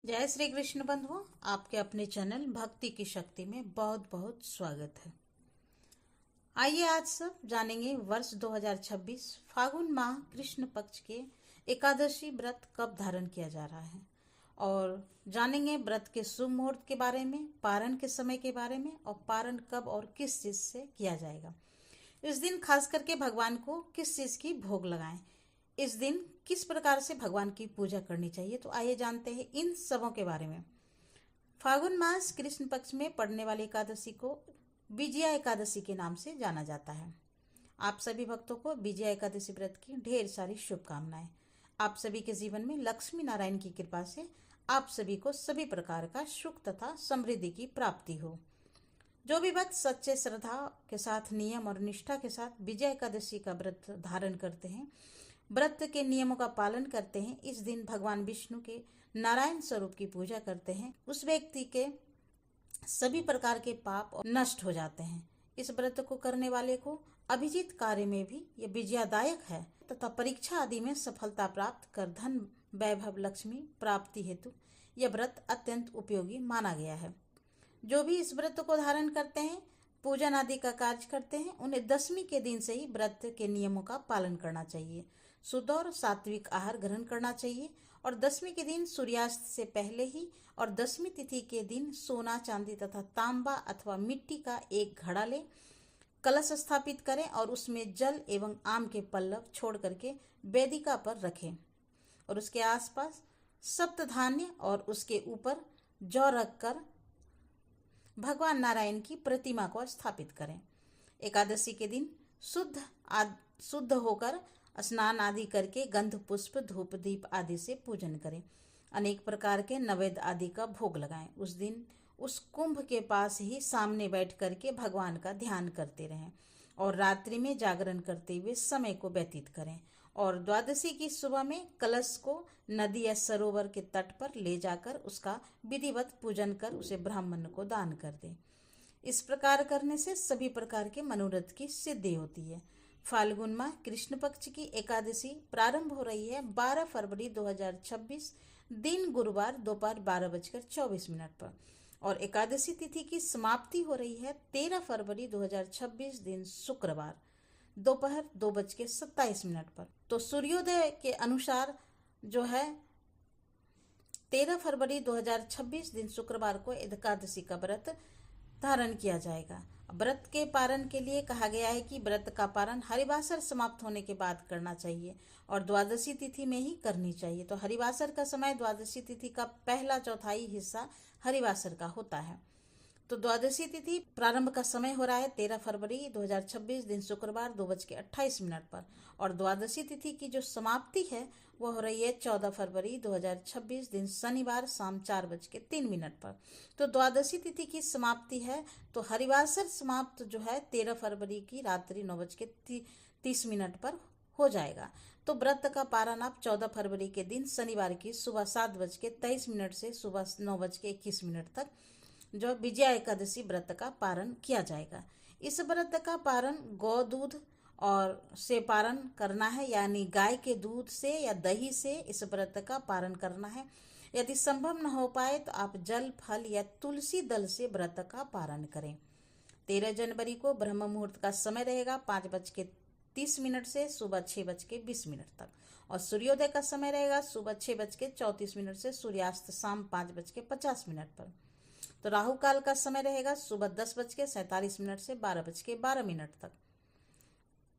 जय श्री कृष्ण बंधुओं, आपके अपने चैनल भक्ति की शक्ति में बहुत बहुत स्वागत है। आइए आज सब जानेंगे वर्ष 2026 फागुन माह कृष्ण पक्ष के एकादशी व्रत कब धारण किया जा रहा है और जानेंगे व्रत के शुभ मुहूर्त के बारे में, पारण के समय के बारे में और पारण कब और किस चीज से किया जाएगा। इस दिन खास करके भगवान को किस चीज की भोग लगाएं, इस दिन किस प्रकार से भगवान की पूजा करनी चाहिए। तो आइए जानते हैं इन सबों के बारे में। फागुन मास कृष्ण पक्ष में पड़ने वाली एकादशी को विजया एकादशी के नाम से जाना जाता है। आप सभी भक्तों को विजया एकादशी व्रत की ढेर सारी शुभकामनाएं। आप सभी के जीवन में लक्ष्मी नारायण की कृपा से आप सभी को सभी प्रकार का सुख तथा समृद्धि की प्राप्ति हो। जो भी भक्त सच्चे श्रद्धा के साथ, नियम और निष्ठा के साथ विजय एकादशी का व्रत धारण करते हैं, व्रत के नियमों का पालन करते हैं, इस दिन भगवान विष्णु के नारायण स्वरूप की पूजा करते हैं, उस व्यक्ति के सभी प्रकार के पाप नष्ट हो जाते हैं। इस व्रत को करने वाले को अभिजीत कार्य में भी ये विजयादायक है तथा परीक्षा आदि में सफलता प्राप्त कर धन वैभव लक्ष्मी प्राप्ति हेतु यह व्रत अत्यंत उपयोगी माना गया है। जो भी इस व्रत को धारण करते हैं, पूजन आदि का कार्य करते हैं, उन्हें दशमी के दिन से ही व्रत के नियमों का पालन करना चाहिए। शुद्ध और सात्विक आहार ग्रहण करना चाहिए और दशमी के दिन सूर्यास्त से पहले ही और दशमी तिथि के दिन सोना, चांदी तथा तांबा अथवा मिट्टी का एक घड़ा ले कलश स्थापित करें और उसमें जल एवं आम के पल्लव छोड़ करके वेदिका पर रखें और उसके आसपास सप्त धान्य और उसके ऊपर जौ रखकर भगवान नारायण की प्रतिमा को स्थापित करें। एकादशी के दिन शुद्ध होकर स्नान आदि करके गंध पुष्प धूप दीप आदि से पूजन करें। अनेक प्रकार के नैवेद्य आदि का भोग लगाएं। उस दिन उस कुंभ के पास ही सामने बैठ करके भगवान का ध्यान करते रहें और रात्रि में जागरण करते हुए समय को व्यतीत करें और द्वादशी की सुबह में कलश को नदी या सरोवर के तट पर ले जाकर उसका विधिवत पूजन कर उसे ब्राह्मण को दान कर दें। इस प्रकार करने से सभी प्रकार के मनोरथ की सिद्धि होती है। फाल्गुन माह कृष्ण पक्ष की एकादशी प्रारंभ हो रही है 12 फरवरी 2026 दिन गुरुवार दोपहर 12:24 पर और एकादशी तिथि की समाप्ति हो रही है 13 फरवरी 2026 दिन शुक्रवार दोपहर 2:27 पर। तो सूर्योदय के अनुसार जो है 13 फरवरी 2026 दिन शुक्रवार को एकादशी का व्रत धारण किया जाएगा। व्रत के पारण के लिए कहा गया है कि व्रत का पारण हरिवासर समाप्त होने के बाद करना चाहिए और द्वादशी तिथि में ही करनी चाहिए। तो हरिवासर का समय द्वादशी तिथि का पहला चौथाई हिस्सा हरिवासर का होता है। तो द्वादशी तिथि प्रारंभ का समय हो रहा है 13 फरवरी 2026 दिन शुक्रवार 2:28 पर और द्वादशी तिथि की जो समाप्ति है वो हो रही है 14 फरवरी 2026 दिन शनिवार शाम 4:03 पर। तो द्वादशी तिथि की समाप्ति है तो हरिवासर समाप्त जो है 13 फरवरी की रात्रि 9:30 पर हो जाएगा। तो व्रत का पारण आप 14 फरवरी के दिन शनिवार की सुबह 7:23 से सुबह 9:21 तक जो विजया एकादशी व्रत का पारण किया जाएगा। इस व्रत का पारण गौ दूध और से पारण करना है, यानी गाय के दूध से या दही से इस व्रत का पारण करना है। यदि संभव न हो पाए तो आप जल, फल या तुलसी दल से व्रत का पारण करें। 13 जनवरी को ब्रह्म मुहूर्त का समय रहेगा 5:30 से सुबह 6:20 तक और सूर्योदय का समय रहेगा सुबह 6:34 से सूर्यास्त शाम 5:50 पर। तो राहु काल का समय रहेगा सुबह 10:47 से 12:12 तक।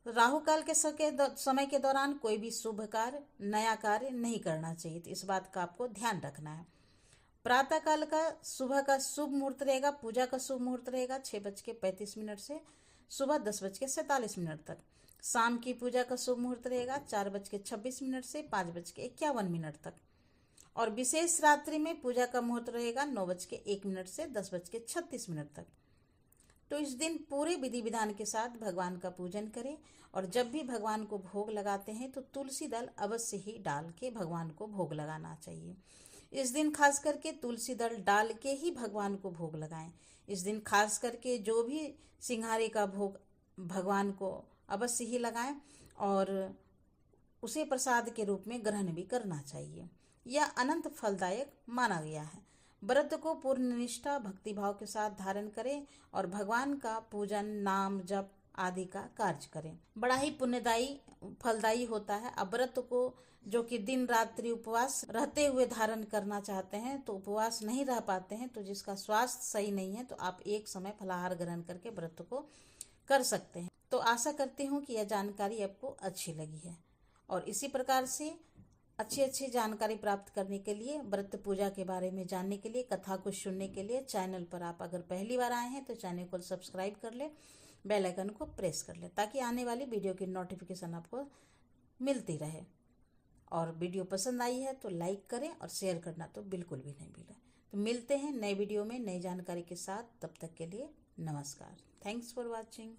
राहु काल के समय के दौरान कोई भी शुभ कार्य, नया कार्य नहीं करना चाहिए, तो इस बात का आपको ध्यान रखना है। प्रातः काल का सुबह का शुभ मुहूर्त रहेगा, पूजा का शुभ मुहूर्त रहेगा 6:35 से सुबह 10:47 तक। शाम की पूजा का शुभ मुहूर्त रहेगा 4:26 से 5:51 तक और विशेष रात्रि में पूजा का मुहूर्त रहेगा 9:01 से 10:36 तक। तो इस दिन पूरे विधि विधान के साथ भगवान का पूजन करें और जब भी भगवान को भोग लगाते हैं तो तुलसी दल अवश्य ही डाल के भगवान को भोग लगाना चाहिए। इस दिन खास करके तुलसी दल डाल के ही भगवान को भोग लगाएं। इस दिन खास करके जो भी सिंघारे का भोग भगवान को अवश्य ही लगाएं और उसे प्रसाद के रूप में ग्रहण भी करना चाहिए। यह अनंत फलदायक माना गया है। व्रत को पूर्ण निष्ठा भक्तिभाव के साथ धारण करें और भगवान का पूजन, नाम जप आदि का कार्य करें। बड़ा ही पुण्यदायी फलदायी होता है। अब व्रत को जो कि दिन रात्रि उपवास रहते हुए धारण करना चाहते हैं तो उपवास नहीं रह पाते हैं, तो जिसका स्वास्थ्य सही नहीं है तो आप एक समय फलाहार ग्रहण करके व्रत को कर सकते हैं। तो आशा करती हूँ कि यह जानकारी आपको अच्छी लगी है और इसी प्रकार से अच्छी जानकारी प्राप्त करने के लिए, व्रत पूजा के बारे में जानने के लिए, कथा को सुनने के लिए चैनल पर आप अगर पहली बार आए हैं तो चैनल को सब्सक्राइब कर ले, बेल आइकन को प्रेस कर ले ताकि आने वाली वीडियो की नोटिफिकेशन आपको मिलती रहे। और वीडियो पसंद आई है तो लाइक करें और शेयर करना तो बिल्कुल भी नहीं भूलें। तो मिलते हैं नए वीडियो में नई जानकारी के साथ। तब तक के लिए नमस्कार। Thanks for watching.